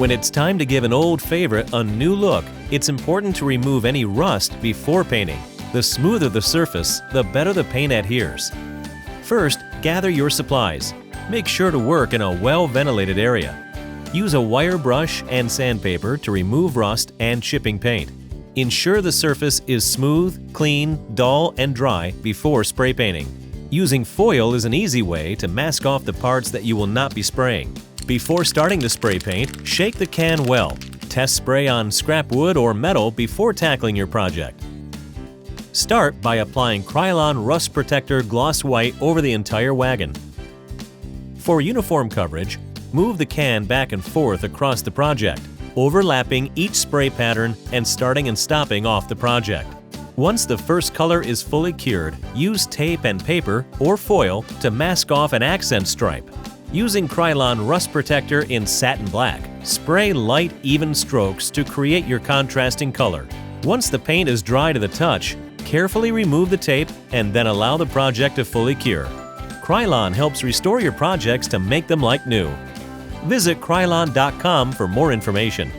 When it's time to give an old favorite a new look, it's important to remove any rust before painting. The smoother the surface, the better the paint adheres. First, gather your supplies. Make sure to work in a well-ventilated area. Use a wire brush and sandpaper to remove rust and chipping paint. Ensure the surface is smooth, clean, dull, and dry before spray painting. Using foil is an easy way to mask off the parts that you will not be spraying. Before starting to spray paint, shake the can well. Test spray on scrap wood or metal before tackling your project. Start by applying Krylon Rust Protector Gloss White over the entire wagon. For uniform coverage, move the can back and forth across the project, overlapping each spray pattern and starting and stopping off the project. Once the first color is fully cured, use tape and paper or foil to mask off an accent stripe. Using Krylon Rust Protector in satin black, spray light, even strokes to create your contrasting color. Once the paint is dry to the touch, carefully remove the tape and then allow the project to fully cure. Krylon helps restore your projects to make them like new. Visit Krylon.com for more information.